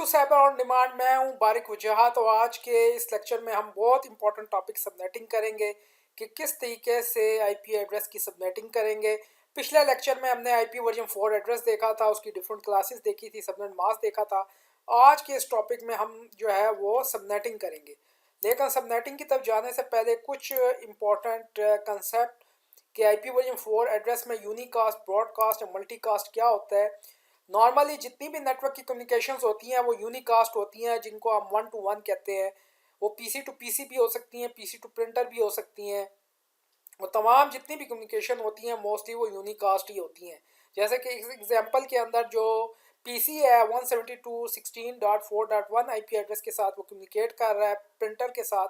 To cyber on demand. मैं हूं बारिक वजाहत और आज के इस लेक्चर में हम बहुत इंपॉर्टेंट टॉपिक सबनेटिंग करेंगे कि किस तरीके से आईपी एड्रेस की सबनेटिंग करेंगे। पिछले लेक्चर में हमने आईपी वर्जन 4 एड्रेस देखा था, उसकी डिफरेंट क्लासेस देखी थी, सबनेट मास्क देखा था। आज के इस टॉपिक में हम जो है वो सबनेटिंग करेंगे। लेकिन सबनेटिंग की तरफ जाने से पहले कुछ इंपॉर्टेंट कंसेप्ट कि आईपी वर्जन 4 एड्रेस में यूनिकास्ट, ब्रॉडकास्ट और मल्टीकास्ट क्या होता है। नॉर्मली जितनी भी नेटवर्क की कम्युनिकेशंस होती हैं वो यूनिकास्ट होती हैं, जिनको हम वन टू वन कहते हैं। वो पीसी टू पीसी भी हो सकती हैं, पीसी टू प्रिंटर भी हो सकती हैं। वो तमाम जितनी भी कम्युनिकेशन होती हैं मोस्टली वो यूनिकास्ट ही होती हैं। जैसे कि एग्जांपल के अंदर जो पीसी है 172.16.4.1 आईपी एड्रेस के साथ वो कम्युनिकेट कर रहा है। प्रिंटर के साथ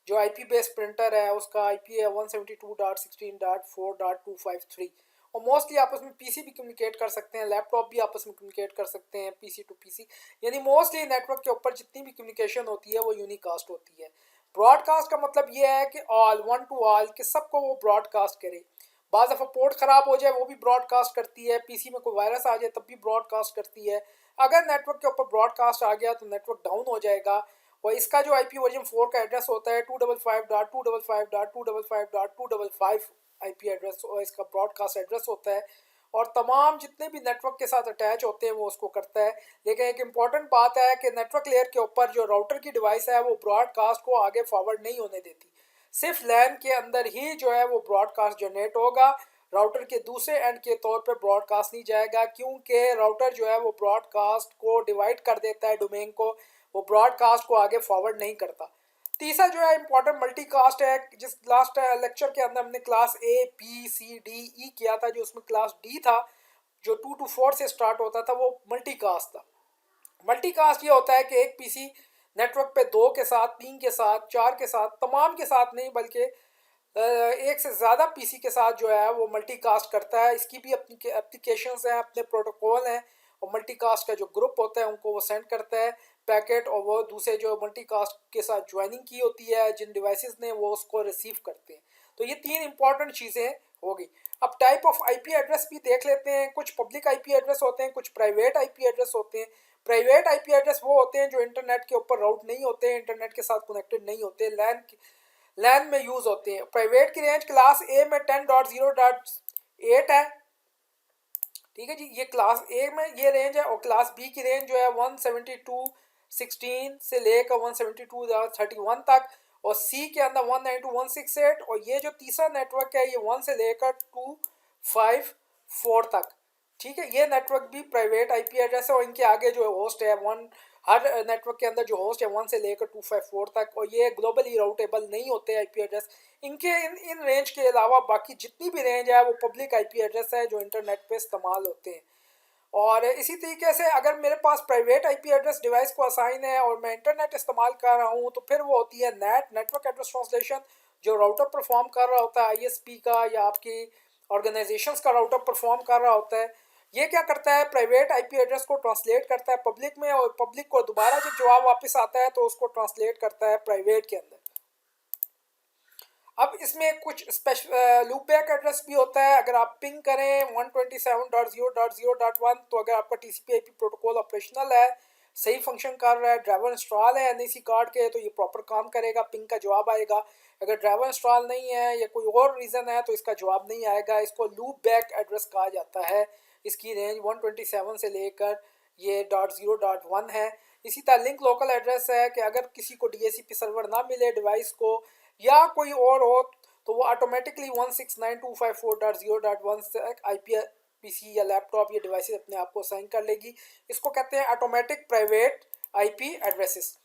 जो आईपी बेस्ड प्रिंटर है उसका आईपी है 172.16.4.253। और मोस्टली आपस में पीसी भी कम्युनिकेट कर सकते हैं, लैपटॉप भी आपस में कम्युनिकेट कर सकते हैं, पीसी टू पीसी। यानी मोस्टली नेटवर्क के ऊपर जितनी भी कम्युनिकेशन होती है वो यूनिकास्ट होती है। ब्रॉडकास्ट का मतलब ये है कि ऑल, वन टू ऑल, कि सबको वो ब्रॉडकास्ट करे। बाज़ दफ़ा पोर्ट ख़राब हो जाए वो भी ब्रॉडकास्ट करती है, पीसी में कोई वायरस आ जाए तब भी ब्रॉडकास्ट करती है। अगर नेटवर्क के ऊपर ब्रॉडकास्ट आ गया तो नेटवर्क डाउन हो जाएगा। और इसका जो आईपी वर्जन 4 का एड्रेस होता है 255.255.255.255 आईपी एड्रेस और इसका ब्रॉडकास्ट एड्रेस होता है। और तमाम जितने भी नेटवर्क के साथ अटैच होते हैं वो उसको करता है। लेकिन एक इम्पॉर्टेंट बात है कि नेटवर्क लेयर के ऊपर जो राउटर की डिवाइस है वो ब्रॉडकास्ट को आगे फॉरवर्ड नहीं होने देती। सिर्फ लैन के अंदर ही जो है वो ब्रॉडकास्ट जनरेट होगा। राउटर के दूसरे एंड के तौर पे ब्रॉडकास्ट नहीं जाएगा, क्योंकि राउटर जो है वो ब्रॉडकास्ट को डिवाइड कर देता है, डोमेन को। वो ब्रॉडकास्ट को आगे फॉरवर्ड नहीं करता। तीसरा जो है इंपॉर्टेंट मल्टीकास्ट है। जिस लास्ट लेक्चर के अंदर हमने class A B C D E किया था, जो उसमें क्लास डी था जो 2 to 4 से स्टार्ट होता था, वो मल्टीकास्ट था। मल्टीकास्ट ये होता है कि एक पीसी नेटवर्क पे 2 के साथ, 3 के साथ, 4 के साथ, तमाम के साथ नहीं बल्कि एक से ज़्यादा पीसी के साथ जो है वो मल्टीकास्ट करता है। इसकी भी अपनी एप्लीकेशंस हैं, अपने प्रोटोकॉल हैं। और मल्टीकास्ट का जो ग्रुप होता है उनको वो सेंड करता है पैकेट, और वो दूसरे जो मल्टीकास्ट के साथ ज्वाइनिंग की होती है जिन डिवाइसेस ने, वो उसको रिसीव करते हैं। तो ये 3 इंपॉर्टेंट चीज़ें होगी। अब टाइप ऑफ आईपी एड्रेस भी देख लेते हैं। कुछ पब्लिक आईपी एड्रेस होते हैं, कुछ प्राइवेट आईपी एड्रेस होते हैं। प्राइवेट आईपी एड्रेस वो होते हैं जो इंटरनेट के ऊपर राउट नहीं होते हैं, इंटरनेट के साथ कनेक्टेड नहीं होते, लैन में यूज़ होते हैं। प्राइवेट की रेंज क्लास ए में 10.0.8 है, ठीक है जी, ये क्लास ए में ये रेंज है। और क्लास बी की रेंज जो है 172.16 से लेकर 172.31 तक, और सी के अंदर 192.168। और ये जो तीसरा नेटवर्क है ये 1 से लेकर 254 तक, ठीक है। ये नेटवर्क भी प्राइवेट आईपी एड्रेस है और इनके आगे जो होस्ट है वन, हर नेटवर्क के अंदर जो होस्ट है 1 से लेकर 254 तक। और ये ग्लोबली राउटेबल नहीं होते आईपी एड्रेस। इनके इन रेंज के अलावा बाकी जितनी भी रेंज है वो पब्लिक आईपी एड्रेस है जो इंटरनेट पे इस्तेमाल होते हैं। और इसी तरीके से अगर मेरे पास प्राइवेट आईपी एड्रेस डिवाइस को असाइन है और मैं इंटरनेट इस्तेमाल कर रहा हूँ तो फिर वो होती है नेटवर्क एड्रेस ट्रांसलेशन, जो राउटर परफॉर्म कर रहा होता है, आईएसपी का या आपकी ऑर्गेनाइजेशंस का राउटर परफॉर्म कर रहा होता है। ये क्या करता है, प्राइवेट आईपी एड्रेस को ट्रांसलेट करता है पब्लिक में, और पब्लिक को दोबारा जब जवाब वापस आता है तो उसको ट्रांसलेट करता है प्राइवेट के अंदर। अब इसमें कुछ स्पेशल लूप बैक एड्रेस भी होता है। अगर आप पिंग करें 127.0.0.1 तो अगर आपका टीसीपी आईपी प्रोटोकॉल ऑपरेशनल है, सही फंक्शन कर रहा है, ड्राइवर इंस्टॉल है एनईसी कार्ड के, तो ये प्रॉपर काम करेगा, पिंग का जवाब आएगा। अगर ड्राइवर इंस्टॉल नहीं है या कोई और रीज़न है तो इसका जवाब नहीं आएगा। इसको लूप बैक एड्रेस कहा जाता है। इसकी रेंज 127 से लेकर ये .0.1 है। इसी तरह लिंक लोकल एड्रेस है कि अगर किसी को डीएचसीपी सर्वर ना मिले डिवाइस को या कोई और हो तो वो ऑटोमेटिकली 169.254.0.1 से आईपी पीसी या लैपटॉप या डिवाइसेस अपने आप को असाइन कर लेगी। इसको कहते हैं ऑटोमेटिक प्राइवेट आईपी एड्रेसेस।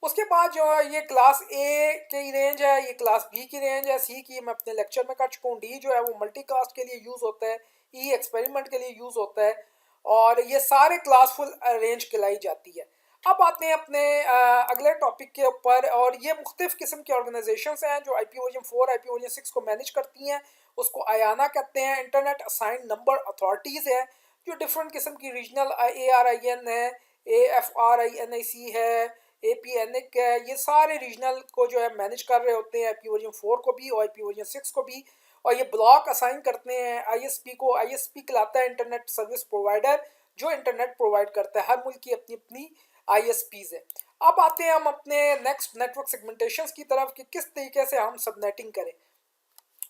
उसके बाद जो है ये क्लास ए की रेंज है, ये क्लास बी की रेंज है, सी की मैं अपने लेक्चर में कर चुका हूँ, डी जो है वो मल्टीकास्ट के लिए यूज़ होता है, ई एक्सपेरिमेंट के लिए यूज़ होता है। और ये सारे क्लासफुल रेंज कहलाई जाती है। अब आते हैं अपने अगले टॉपिक के ऊपर, और ये मुख्तलिफ किस्म की ऑर्गेनाइजेशंस हैं जो आईपी वर्जन 4 आईपी वर्जन 6 को मैनेज करती हैं। उसको आयाना कहते हैं, इंटरनेट असाइन नंबर अथॉरिटीज़ हैं जो डिफरेंट किस्म की रीजनल ARIN है, AFRINIC है, APNIC है, ये सारे रीजनल को जो है मैनेज कर रहे होते हैं, आईपी वर्जन 4 को भी और आईपी वर्जन 6 को भी। और ये ब्लॉक असाइन करते हैं आईएसपी को। आईएसपी कहलाता है इंटरनेट सर्विस प्रोवाइडर, जो इंटरनेट प्रोवाइड करता है। हर मुल्क की अपनी अपनी ISPs है। अब आते हैं हम अपने नेक्स्ट नेटवर्क सेगमेंटेशंस की तरफ कि किस तरीके से हम सबनेटिंग करें,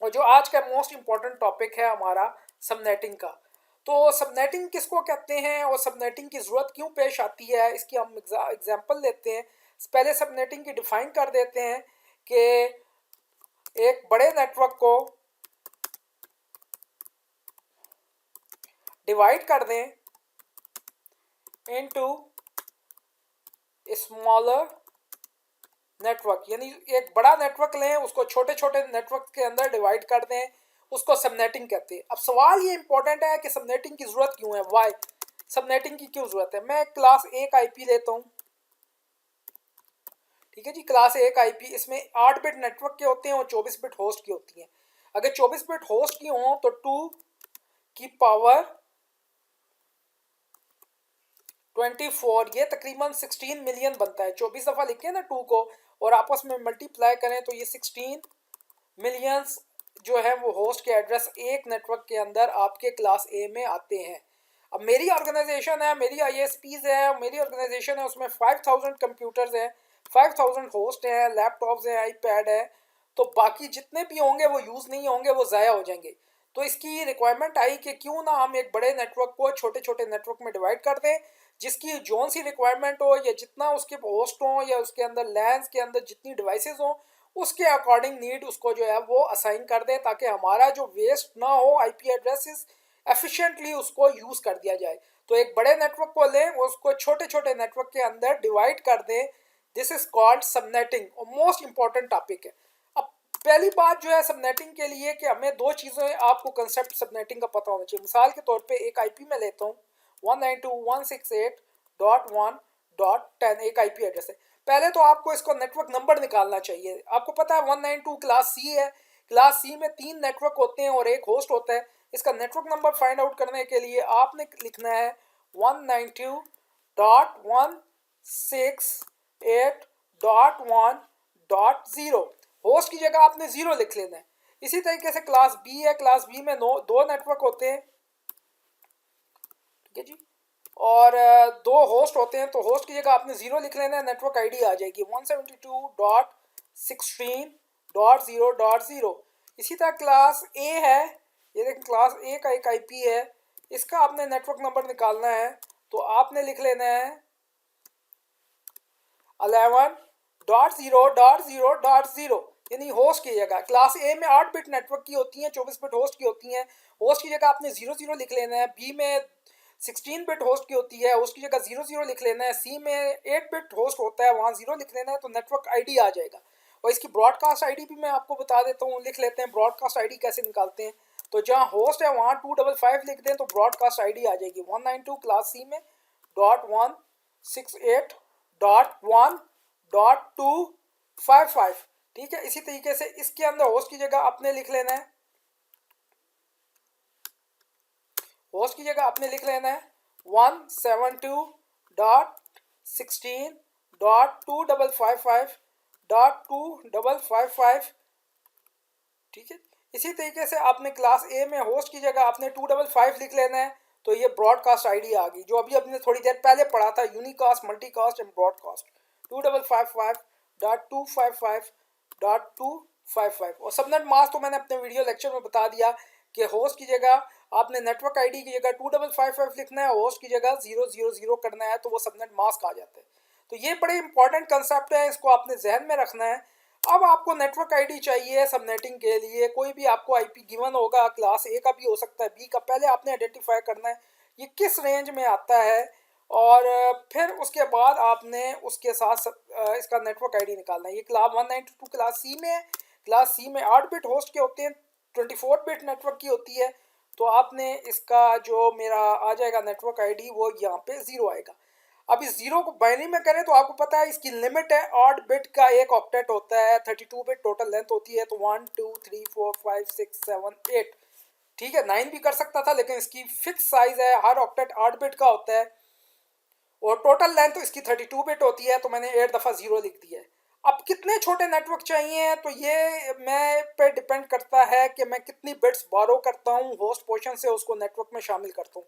और जो आज का मोस्ट इम्पॉर्टेंट टॉपिक है हमारा सबनेटिंग का। तो सबनेटिंग किसको कहते हैं और सबनेटिंग की ज़रूरत क्यों पेश आती है, इसकी हम एग्जांपल लेते हैं। पहले सबनेटिंग की डिफाइन कर देते हैं कि एक बड़े नेटवर्क को डिवाइड कर दें इनटू स्मॉलर नेटवर्क, यानी एक बड़ा नेटवर्क लें, उसको छोटे छोटे नेटवर्क के अंदर डिवाइड कर दें, उसको सबनेटिंग कहते हैं। अब सवाल ये इंपॉर्टेंट है कि सबनेटिंग की ज़रूरत क्यों है, वाई सबनेटिंग की क्यों ज़रूरत है। मैं क्लास ए का IP लेता हूँ, ठीक है जी। क्लास ए का IP, इसमें 8 बिट नेटवर्क के होते हैं और 24 बिट होस्ट की होती हैं। अगर 24 बिट होस्ट की हों तो 2 की पावर 24, ये तकरीबन 16 मिलियन बनता है। 24 दफ़ा लिखें ना 2 को और आपस में मल्टीप्लाई करें तो ये 16 मिलियंस जो है वो होस्ट के एड्रेस एक नेटवर्क के अंदर आपके क्लास ए में आते हैं। अब मेरी ऑर्गेनाइजेशन है, मेरी ISPs है, मेरी ऑर्गेनाइजेशन है, उसमें 5000 कंप्यूटर्स हैं, 5000 होस्ट हैं, लैपटॉप्स हैं, iPad है। तो बाकी जितने भी होंगे वो यूज़ नहीं होंगे, वो ज़ाया हो जाएंगे। तो इसकी रिक्वायरमेंट आई कि क्यों ना हम एक बड़े नेटवर्क को छोटे छोटे नेटवर्क में डिवाइड कर दें, जिसकी जोन सी रिक्वायरमेंट हो या जितना उसके होस्ट हो या उसके अंदर लैंस के अंदर जितनी डिवाइसेस हो, उसके अकॉर्डिंग नीड उसको जो है वो असाइन कर दें, ताकि हमारा जो वेस्ट ना हो IP एड्रेसेस एफिशिएंटली उसको यूज़ कर दिया जाए। तो एक बड़े नेटवर्क को लें, उसको छोटे छोटे नेटवर्क के अंदर डिवाइड कर दें। दिस इज कॉल्ड सबनेटिंग और मोस्ट इंपॉर्टेंट टॉपिक है। अब पहली बात जो है सबनेटिंग के लिए कि हमें दो चीज़ें, आपको कंसेप्ट सबनेटिंग का पता होना चाहिए। मिसाल के तौर पे एक IP में लेता हूँ 192.168.1.10 एक IP एड्रेस है। पहले तो आपको इसको नेटवर्क नंबर निकालना चाहिए। आपको पता है 192 क्लास C है, क्लास C में 3 नेटवर्क होते हैं और एक होस्ट होता है। इसका नेटवर्क नंबर फाइंड आउट करने के लिए आपने लिखना है 192.168.1.0। होस्ट की जगह आपने 0 लिख लेना है। इसी तरीके से क्लास B है, क्लास B में दो नेटवर्क होते हैं, ठीक है जी, और दो होस्ट होते हैं। तो होस्ट की जगह आपने 0 लिख लेना है, नेटवर्क ID आ जाएगी 172.16.0.0। इसी तरह क्लास A है, ये देखें क्लास A का एक IP है, इसका आपने नेटवर्क नंबर निकालना है। तो आपने लिख लेना है 11.0.0.0, यानी होस्ट की जगह। क्लास A में 8 बिट नेटवर्क की होती हैं, 24 बिट होस्ट की होती हैं। होस्ट की जगह आपने 00 लिख लेना है। B में 16 बिट होस्ट की होती है, उसकी जगह 00 लिख लेना है। C में 8 बिट होस्ट होता है, वहाँ 0 लिख लेना है, तो नेटवर्क ID आ जाएगा। और इसकी ब्रॉडकास्ट ID भी मैं आपको बता देता हूँ, लिख लेते हैं ब्रॉडकास्ट ID कैसे निकालते हैं। तो जहाँ होस्ट है वहाँ 255 लिख दें तो ब्रॉडकास्ट ID आ जाएगी 192 क्लास C में .168.1.255, ठीक है। इसी तरीके से इसके अंदर होस्ट की जगह आपने लिख लेना है, होस्ट की जगह आपने लिख लेना है 172.16.2555.2555, ठीक है। इसी तरीके से आपने क्लास A में होस्ट की जगह आपने 255 लिख लेना है। तो ये ब्रॉडकास्ट ID आ गई, जो अभी अपने थोड़ी देर पहले पढ़ा था, यूनिकास्ट, मल्टीकास्ट एंड ब्रॉडकास्ट 2555.255.255। और सबनेट मास्क तो मैंने अपने वीडियो लेक्चर में बता दिया कि होस्ट की जगह आपने नेटवर्क ID की जगह 2555 लिखना है, होस्ट की जगह 000 करना है, तो वो सबनेट मास्क आ जाता है। तो ये बड़े इंपॉर्टेंट कंसेप्ट है, इसको आपने जहन में रखना है। अब आपको नेटवर्क ID चाहिए सबनेटिंग के लिए, कोई भी आपको IP गिवन होगा, क्लास A का भी हो सकता है, B का, पहले आपने आइडेंटिफाई करना है ये किस रेंज में आता है, और फिर उसके बाद आपने उसके साथ इसका नेटवर्क ID निकालना है। ये क्लास 192 क्लास C में है, क्लास C में 8 बिट होस्ट के होते हैं, 24 बिट नेटवर्क की होती है। तो आपने इसका जो मेरा आ जाएगा नेटवर्क ID वो यहाँ पे 0 आएगा। अब इस 0 को बाइनरी में करें तो आपको पता है इसकी लिमिट है 8 बिट का एक ऑक्टेट होता है, 32 बिट टोटल लेंथ होती है। तो 1 2 3 4 5 6 7 8, ठीक है। 9 भी कर सकता था, लेकिन इसकी फिक्स साइज है, हर ऑक्टेट 8 बिट का होता है और टोटल लेंथ तो इसकी 32 बिट होती है। तो मैंने 8 दफ़ा 0 लिख दिया है। अब कितने छोटे नेटवर्क चाहिए, तो ये मैं पे डिपेंड करता है कि मैं कितनी बिट्स बारो करता हूँ होस्ट पोर्शन से, उसको नेटवर्क में शामिल करता हूँ।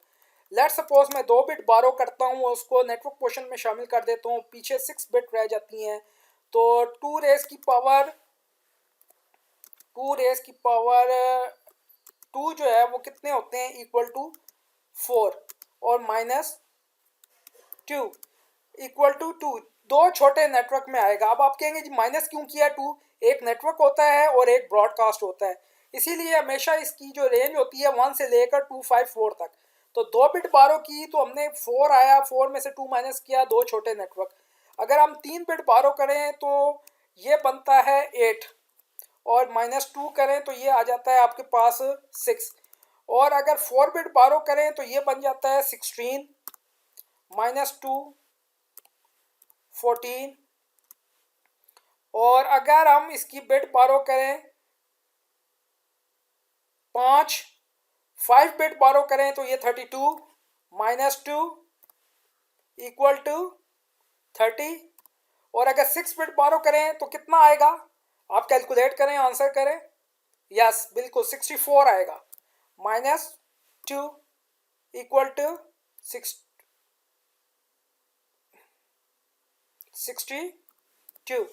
लेट सपोज मैं 2 बिट बारो करता हूँ, उसको नेटवर्क पोर्शन में शामिल कर देता हूँ, पीछे 6 बिट रह जाती हैं, तो 2 रेज की पावर 2 जो है वो कितने होते हैं, इक्वल टू 4 और माइनस 2 इक्वल टू 2, दो छोटे नेटवर्क में आएगा। अब आप कहेंगे जी माइनस क्यों किया 2, एक नेटवर्क होता है और एक ब्रॉडकास्ट होता है, इसीलिए हमेशा इसकी जो रेंज होती है 1 से लेकर 254 तक। तो 2 बिट बारो की तो हमने 4 आया, 4 में से 2 माइनस किया, दो छोटे नेटवर्क। अगर हम 3 बिट बारो करें तो ये बनता है 8 और माइनस 2 करें तो ये आ जाता है आपके पास 6, और अगर 4 बिट बारो करें तो ये बन जाता है 16 माइनस 2 14, और अगर हम इसकी बिट बारो करें 5 बिट बारो करें तो ये 32 माइनस 2 इक्वल टू 30, और अगर 6 बिट बारो करें तो कितना आएगा, आप कैलकुलेट करें, आंसर करें। यस बिल्कुल 64 आएगा, माइनस 2 इक्वल टू 62।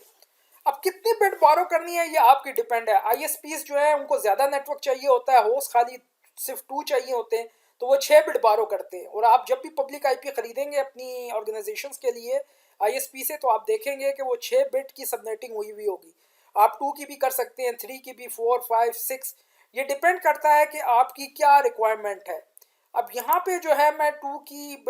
अब कितनी बिट बारो करनी है ये आपकी डिपेंड है। आईएसपीज जो है उनको ज़्यादा नेटवर्क चाहिए होता है, होस्ट खाली सिर्फ 2 चाहिए होते हैं, तो वो 6 बिट बारो करते हैं। और आप जब भी पब्लिक आईपी खरीदेंगे अपनी ऑर्गेनाइजेशंस के लिए आईएसपी से, तो आप देखेंगे कि वो 6 बिट की सबनेटिंग हुई हुई होगी। आप 2 की भी कर सकते हैं, 3 की भी, 4 5 6, ये डिपेंड करता है कि आपकी क्या रिक्वायरमेंट है। अब यहाँ पे जो है मैं 2 की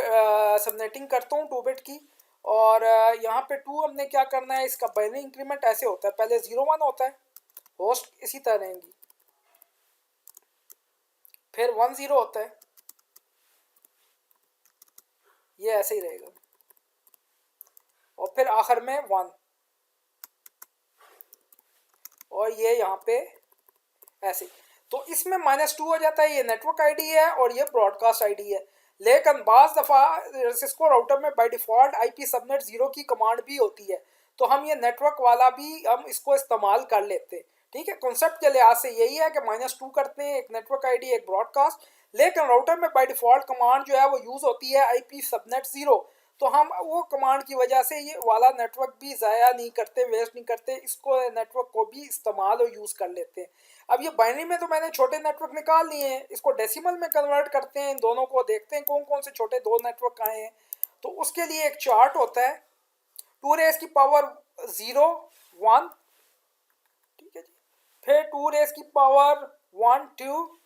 सबनेटिंग करता हूँ, 2 बिट की, और यहाँ पे 2 हमने क्या करना है, इसका बाइनरी इंक्रीमेंट ऐसे होता है, पहले 0 1 होता है, होस्ट इसी तरह रहेंगी, फिर 1 0 होता है, ये ऐसे ही रहेगा, और फिर आखिर में 1, और ये यहाँ पे ऐसे। तो इसमें -2 हो जाता है, ये नेटवर्क आईडी है और ये ब्रॉडकास्ट आईडी है। लेकिन बाज़ दफ़ा सिस्को राउटर में बाय डिफ़ॉल्ट आईपी सबनेट 0 की कमांड भी होती है, तो हम ये नेटवर्क वाला भी हम इसको इस्तेमाल कर लेते हैं। ठीक है, कॉन्सेप्ट के लिहाज से यही है कि -2 करते हैं, एक नेटवर्क आईडी एक ब्रॉडकास्ट, लेकिन राउटर में बाय डिफ़ॉल्ट कमांड जो है वो यूज़ होती है आईपी सबनेट 0, तो हम वो कमांड की वजह से ये वाला नेटवर्क भी ज़ाया नहीं करते, वेस्ट नहीं करते, इसको नेटवर्क को भी इस्तेमाल और यूज़ कर लेते हैं। अब ये बाइनरी में तो मैंने छोटे नेटवर्क निकाल लिए हैं, इसको डेसिमल में कन्वर्ट करते हैं, इन दोनों को देखते हैं कौन कौन से छोटे दो नेटवर्क आए हैं। तो उसके लिए एक चार्ट होता है, 2 रेज की पावर 0 1, ठीक है जी, फिर 2 रेज की पावर 1 2,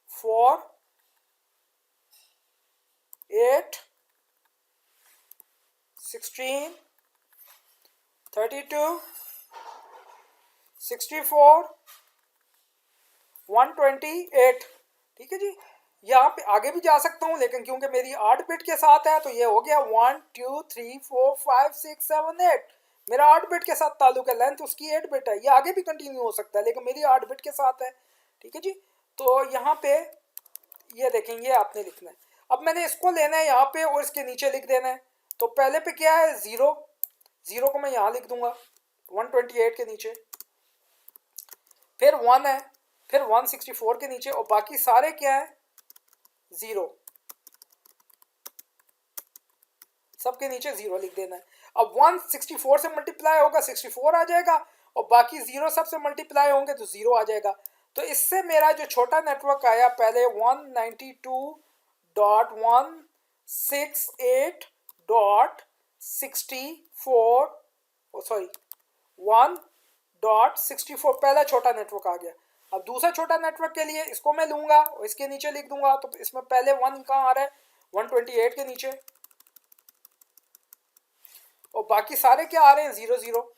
4 8 16 32 64 128। ठीक है जी, यहाँ पे आगे भी जा सकता हूँ, लेकिन क्योंकि मेरी 8 बिट के साथ है तो ये हो गया 1 2 3 4 5 6 7 8, मेरा 8 बिट के साथ ताल्लुक है, लेंथ उसकी 8 बिट है, ये आगे भी कंटिन्यू हो सकता है लेकिन मेरी 8 बिट के साथ है। ठीक है जी, तो यहाँ पे ये देखेंगे आपने लिखना है, अब मैंने इसको लेना है यहाँ पे और इसके नीचे लिख देना है। तो पहले पे क्या है 0, 0 को मैं यहाँ लिख दूंगा 128 के नीचे, फिर 1 है, फिर 164 के नीचे, और बाकी सारे क्या है 0, सबके नीचे 0 लिख देना है। अब 164 से मल्टीप्लाई होगा 64 आ जाएगा, और बाकी 0 सबसे मल्टीप्लाई होंगे तो 0 आ जाएगा। तो इससे मेरा जो छोटा नेटवर्क आया पहले 192.168.64 सॉरी 1.64 पहला छोटा नेटवर्क आ गया। अब दूसरा छोटा नेटवर्क के लिए इसको मैं लूंगा और इसके नीचे लिख दूंगा, तो इसमें पहले 1 कहाँ आ रहा है 128 के नीचे, और बाकी सारे क्या आ रहे हैं 0 0।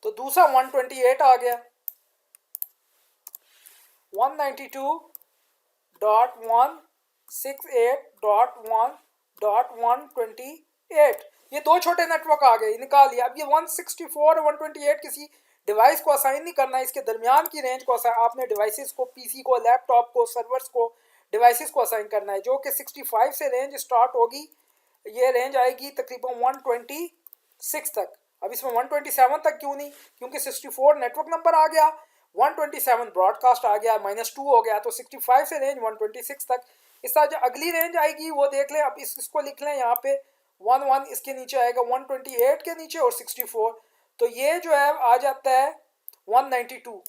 तो दूसरा 128 आ गया, 192.168.1.128, ये दो छोटे नेटवर्क आ गए, निकाल लिया। अब ये 164 और 128 किसी डिवाइस को असाइन नहीं करना, इसके दरमियान की रेंज को असाइन, आपने डिवाइसेस को, पीसी को, लैपटॉप को, सर्वर्स को, डिवाइसेस को असाइन करना है, जो कि 65 से रेंज स्टार्ट होगी, ये रेंज आएगी तकरीबन 128 6 तक। अब इसमें 127 तक क्यों नहीं, क्योंकि 64 नेटवर्क नंबर आ गया, 127 ब्रॉडकास्ट आ गया, -2 हो गया, तो 65 से रेंज 126 तक। इस तरह जो अगली रेंज आएगी वो देख लें। अब इसको लिख लें यहाँ पे 11 इसके नीचे आएगा, 128 के नीचे और 64, तो ये जो है आ जाता है 192।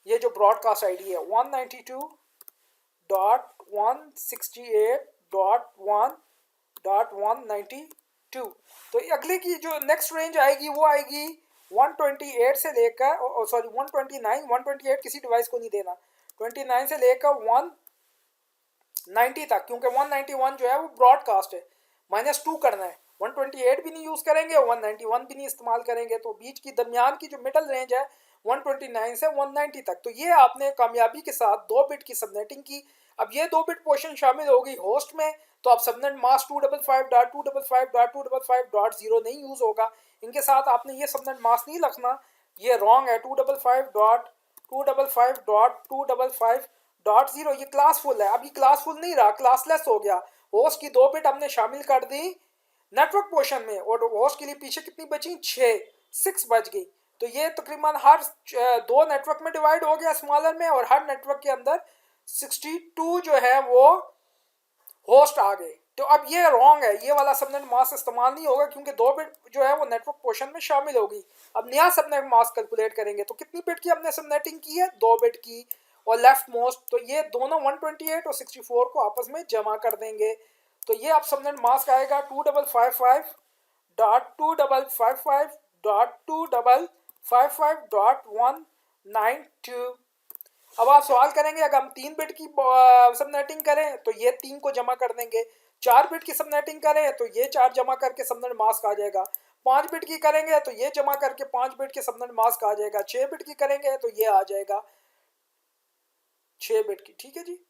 ये जो ब्रॉडकास्ट आईडी है 192.168.1.192। तो अगले की जो नेक्स्ट रेंज आएगी वो आएगी 128 से लेकर, सॉरी 129, 128 किसी डिवाइस को नहीं देना, 29 से लेकर 190 तक, क्योंकि 191 जो है वो ब्रॉडकास्ट है, -2 करना है, 128 भी नहीं यूज़ करेंगे, 191 भी नहीं इस्तेमाल करेंगे, तो बीच की दरमियान की जो मिडल रेंज है 129 से 190 तक। तो ये आपने कामयाबी के साथ 2 बिट की सबनेटिंग की। अब ये 2 बिट पोर्शन शामिल होगी होस्ट में, तो अब सबनेट मास्क 255.255.255.0 नहीं यूज़ होगा, इनके साथ आपने ये सबनेट मास्क नहीं रखना, ये रॉन्ग है। 255.255.255.0 ये क्लासफुल है। अब ये क्लासफुल नहीं रहा, क्लासलेस हो गया। होस्ट की 2 बिट हमने शामिल कर दी नेटवर्क पोर्शन में, और होस्ट के लिए पीछे कितनी बची, 6 बच गई। तो ये तकरीबन हर 2 नेटवर्क में डिवाइड हो गया स्मॉलर में, और हर नेटवर्क के अंदर 62 जो है वो होस्ट आ गए। तो अब ये रॉन्ग है, ये वाला सबनेट मास्क इस्तेमाल नहीं होगा, क्योंकि 2 बिट जो है वो नेटवर्क पोर्शन में शामिल होगी। अब नया सबनेट मास्क कैलकुलेट करेंगे, तो कितनी बिट की हमने सबनेटिंग की है, 2 बिट की, और लेफ्ट मोस्ट, तो ये दोनों 128 और 64 को आपस में जमा कर देंगे। तो ये अब सबनेट मास्क आएगा 2555.255.255.192। अब आप सवाल करेंगे अगर हम 3 बिट की सबनेटिंग करें तो ये 3 को जमा कर देंगे, 4 बिट की सबनेटिंग करें तो ये 4 जमा करके सबनेट मास्क आ जाएगा, 5 बिट की करेंगे तो ये जमा करके 5 बिट के सबनेट मास्क आ जाएगा, 6 बिट की करेंगे तो ये आ जाएगा 6 बिट की। ठीक है जी।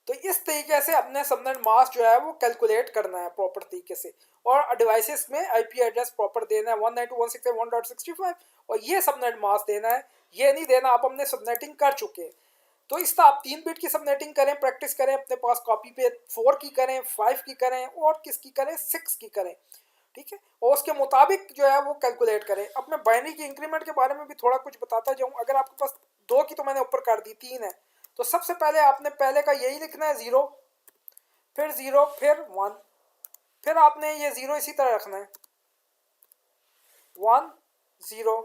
तो इस तरीके से अपने सबनेट मास्क जो है वो कैलकुलेट करना है प्रॉपर तरीके से, और डिवाइसेस में आईपी एड्रेस प्रॉपर देना है 192.168.1.65, और ये सबनेट मास्क देना है, ये नहीं देना आप हमने सबनेटिंग कर चुके हैं। तो इस तरह आप 3 बिट की सबनेटिंग करें, प्रैक्टिस करें अपने पास कॉपी पे, 4 की करें, 5 की करें, और किसकी करें, 6 की करें। ठीक है, और उसके मुताबिक जो है वो कैलकुलेट करें। अब मैं बाइनरी की इंक्रीमेंट के बारे में भी थोड़ा कुछ बताता जाऊँ। अगर आपके पास 2 की तो मैंने ऊपर कर दी, 3 है, तो सबसे पहले आपने पहले का यही लिखना है 0, फिर 0, फिर 1, फिर आपने ये 0 इसी तरह रखना है, 1 0,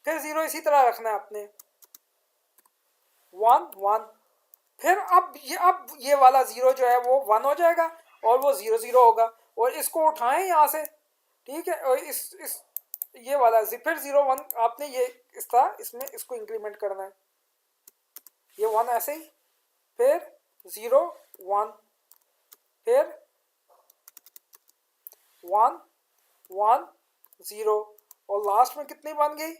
फिर 0 इसी तरह रखना है आपने, 1 1, फिर अब ये वाला 0 जो है वो 1 हो जाएगा, और वो 0 0 होगा, और इसको उठाएं यहाँ से। ठीक है, और इस ये वाला फिर 0 1 आपने ये इस तरह इसमें इसको इंक्रीमेंट करना है, ये 1 ऐसे ही, फिर 0 1, फिर 1 1 0, और लास्ट में कितनी बन गई,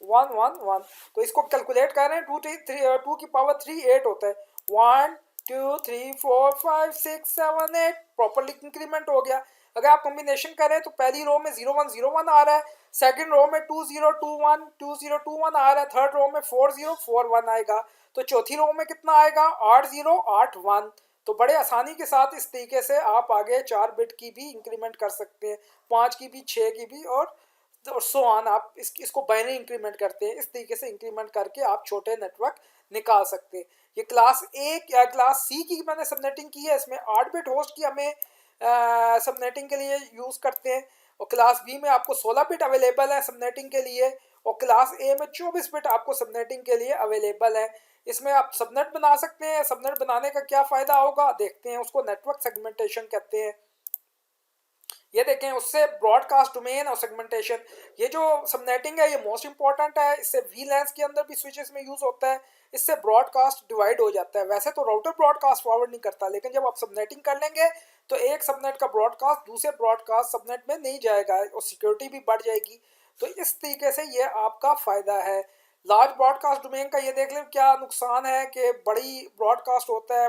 1 1 1। तो इसको कैलकुलेट कर रहे हैं, 2 की पावर 3 8 होता है, 1 2 3 4 5 6 7 8 प्रॉपरली इंक्रीमेंट हो गया। अगर आप कॉम्बिनेशन करें तो पहली रो में 0 1 0 1 आ रहा है, सेकंड रो में 2 0 2 1 2 0 2 1 आ रहा है, थर्ड रो में 4 0 4 1 आएगा, तो चौथी रो में कितना आएगा, 8 0 8 1। तो बड़े आसानी के साथ इस तरीके से आप आगे 4 बिट की भी इंक्रीमेंट कर सकते हैं, 5 की भी, 6 की भी, और सो ऑन। आप इसको बाइनरी इंक्रीमेंट करते हैं, इस तरीके से इंक्रीमेंट करके आप छोटे नेटवर्क निकाल सकते हैं। ये क्लास ए या क्लास सी की मैंने सबनेटिंग की है, इसमें 8 बिट होस्ट की हमें सबनेटिंग के लिए यूज़ करते हैं, और क्लास बी में आपको 16 बिट अवेलेबल है सबनेटिंग के लिए, और क्लास ए में 24 बिट आपको सबनेटिंग के लिए अवेलेबल है। इसमें आप सबनेट बना सकते हैं। सबनेट बनाने का क्या फ़ायदा होगा देखते हैं, उसको नेटवर्क सेगमेंटेशन कहते हैं। ये देखें, उससे ब्रॉडकास्ट डोमेन और सेगमेंटेशन, ये जो सबनेटिंग है ये मोस्ट इंपॉर्टेंट है। इससे वीलैंस के अंदर भी स्विचेस में यूज़ होता है, इससे ब्रॉडकास्ट डिवाइड हो जाता है। वैसे तो राउटर ब्रॉडकास्ट फॉरवर्ड नहीं करता, लेकिन जब आप सबनेटिंग कर लेंगे तो एक सबनेट का ब्रॉडकास्ट दूसरे ब्रॉडकास्ट सबनेट में नहीं जाएगा, और सिक्योरिटी भी बढ़ जाएगी। तो इस तरीके से ये आपका फ़ायदा है। लार्ज ब्रॉडकास्ट डोमेन का ये देख लें क्या नुकसान है, कि बड़ी ब्रॉडकास्ट होता है,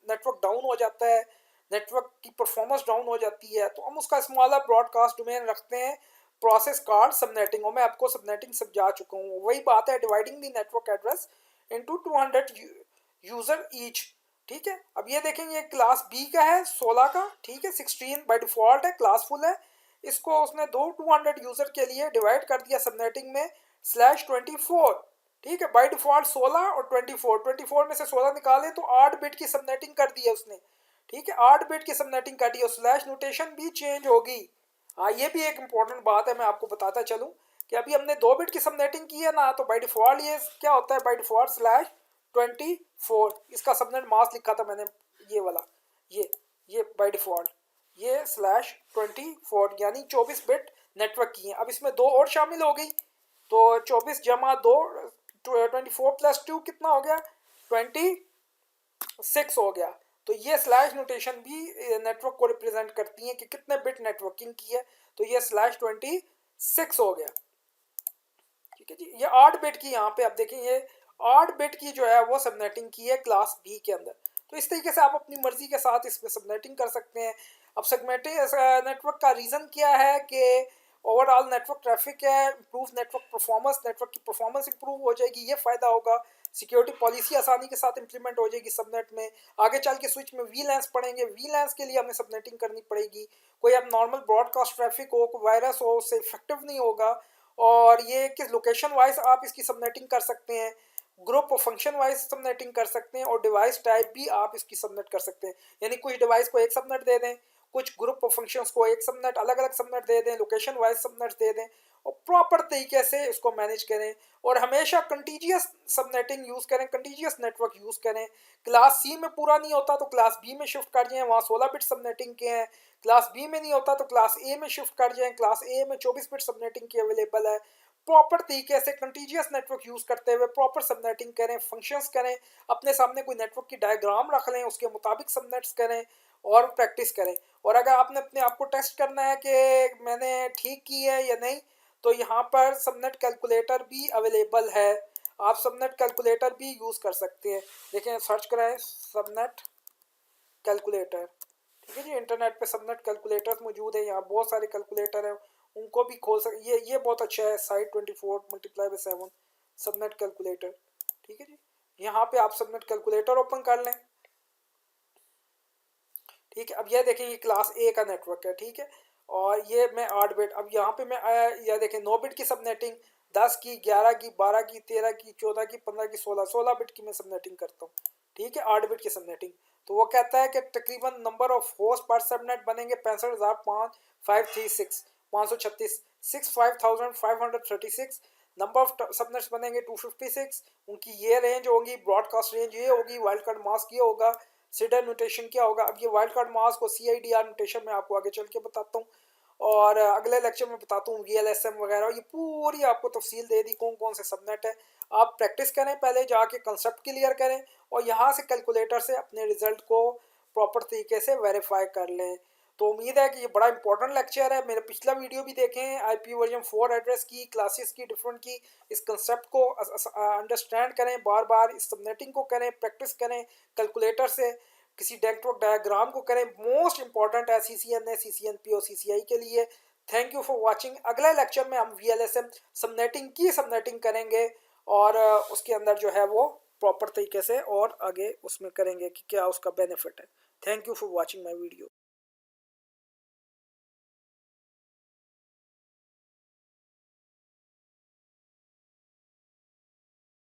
नेटवर्क डाउन हो जाता है, नेटवर्क की परफॉर्मेंस डाउन हो जाती है, तो हम उसका स्मॉलर ब्रॉडकास्ट डोमेन रखते हैं, प्रोसेस कार्ड सबनेटिंग, और मैं आपको सबनेटिंग समझा चुका हूँ। वही बात है dividing the network address into 200 user each. ठीक है। अब ये देखेंगे क्लास बी का है 16 का, ठीक है, 16 बाय डिफॉल्ट है, क्लास फुल है। इसको उसने 200 यूजर के लिए डिवाइड कर दिया सबनेटिंग में /24, ठीक है। बाय डिफॉल्ट 16 और 24 में से 16 निकाले तो 8 बिट की सबनेटिंग कर दी है उसने, ठीक है, 8 बिट की सबनेटिंग कर दी है, स्लैश नोटेशन भी चेंज होगी। हाँ, ये भी एक इंपॉर्टेंट बात है, मैं आपको बताता चलूँ कि अभी हमने 2 बिट की सबनेटिंग की है ना, तो बाय डिफॉल्ट ये क्या होता है, बाय डिफॉल्ट /24, इसका सबनेट मास्क लिखा था मैंने, ये वाला, ये बाय डिफॉल्ट ये /24 यानी 24 बिट नेटवर्क की है। अब इसमें दो और शामिल हो गई, तो 24 जमा 2 24 + 2 कितना हो गया, 26 हो गया। तो ये स्लैश नोटेशन भी नेटवर्क को रिप्रेजेंट करती है कि कितने बिट नेटवर्किंग की है, तो ये /26 हो गया, ठीक है जी। ये 8 बिट की, यहाँ पे आप देखें ये 8 बिट की जो है वो सबनेटिंग की है क्लास बी के अंदर। तो इस तरीके से आप अपनी मर्जी के साथ इसमें सबनेटिंग कर सकते हैं। अब सेगमेंटिंग नेटवर्क का रीज़न क्या है कि ओवरऑल नेटवर्क ट्रैफिक है, इम्प्रूव नेटवर्क परफॉर्मेंस, नेटवर्क की परफॉर्मेंस इंप्रूव हो जाएगी, ये फ़ायदा होगा। सिक्योरिटी पॉलिसी आसानी के साथ इंप्लीमेंट हो जाएगी सबनेट में। आगे चल के स्विच में वीलैंस पढ़ेंगे, वीलैंस के लिए हमें सबनेटिंग करनी पड़ेगी। कोई अब नॉर्मल ब्रॉडकास्ट ट्रैफिक हो, कोई वायरस हो, उससे इफेक्टिव नहीं होगा। और ये किस लोकेशन वाइज आप इसकी सबनेटिंग कर सकते हैं, ग्रुप और फंक्शन वाइज सबनेटिंग कर सकते हैं, और डिवाइस टाइप भी आप इसकी सबनेट कर सकते हैं। यानी कुछ डिवाइस को एक सबनेट दे दें, कुछ ग्रुप और फंक्शंस को एक सबनेट, अलग अलग सबनेट दे दें, लोकेशन वाइज सबनेट दे दें, और प्रॉपर तरीके से इसको मैनेज करें। और हमेशा कंटीजियस सबनेटिंग यूज़ करें, कंटीजियस नेटवर्क यूज़ करें। क्लास सी में पूरा नहीं होता तो क्लास बी में शिफ्ट कर जाएं, वहाँ 16 बिट सबनेटिंग के हैं। क्लास बी में नहीं होता तो क्लास ए में शिफ्ट कर जाएं, क्लास ए में 24 बिट सबनेटिंग की अवेलेबल है। प्रॉपर तरीके से कंटीजियस नेटवर्क यूज़ करते हुए प्रॉपर सबनेटिंग करें, फंक्शंस करें, अपने सामने कोई नेटवर्क की डायग्राम रख लें, उसके मुताबिक सबनेट्स करें और प्रैक्टिस करें। और अगर आपने अपने आप को टेस्ट करना है कि मैंने ठीक की है या नहीं, तो यहाँ पर सबनेट कैलकुलेटर भी अवेलेबल है, आप सबनेट कैलकुलेटर भी यूज़ कर सकते हैं। देखें, सर्च कराएं सबनेट कैलकुलेटर, ठीक है जी। इंटरनेट पे सबनेट कैलकुलेटर्स मौजूद है, यहाँ बहुत सारे कैलकुलेटर हैं, उनको भी खोल सक ये बहुत अच्छा है, Site24 × 7 सबनेट कैलकुलेटर, ठीक है जी। यहाँ पे आप सबनेट कैलकुलेटर ओपन कर लें, ठीक है। अब यह देखें, ये क्लास ए का नेटवर्क है, ठीक है, और ये मैं 8 बिट, अब यहाँ पे मैं आया, यह देखें 9 बिट की सबनेटिंग, 10 की, 11 की, 12 की, 13 की, 14 की, 15 की, 16 बिट की मैं सबनेटिंग करता हूँ, ठीक है, 8 बिट की सबनेटिंग। तो वो कहता है कि तकरीबन नंबर ऑफ होस्ट पर सबनेट बनेंगे 65,536, 536, 65,536। नंबर ऑफ सबनेट्स बनेंगे 256। उनकी ये रेंज होगी, ब्रॉडकास्ट रेंज ये होगी, वाइल्ड कार्ड मास्क ये होगा, सीडर नोटेशन क्या होगा। अब ये वाइल्ड कार्ड मास्क को CIDR नोटेशन में आपको आगे चल के बताता हूँ, और अगले लेक्चर में बताता हूँ VLSM वगैरह, ये पूरी आपको तफसील दे दी कौन कौन से सबनेट है। आप प्रैक्टिस करें, पहले जाके कंसेप्ट क्लियर करें, और यहाँ से कैलकुलेटर से अपने रिजल्ट को प्रॉपर तरीके से वेरीफाई कर लें। तो उम्मीद है कि ये बड़ा इंपॉर्टेंट लेक्चर है। मेरा पिछला वीडियो भी देखें, IP वर्जन 4 एड्रेस की, क्लासेस की डिफरेंट की, इस कंसेप्ट को अंडरस्टैंड करें, बार बार इस सबनेटिंग को करें, प्रैक्टिस करें कैलकुलेटर से, किसी नेटवर्क डायग्राम को करें। मोस्ट इंपॉर्टेंट है CCNA, CCNP और CCI के लिए। Thank you for watching. अगले लेक्चर में हम VLSM सबनेटिंग करेंगे, और उसके अंदर जो है वो प्रॉपर तरीके से और आगे उसमें करेंगे कि क्या उसका बेनिफिट है। Thank you for watching my video.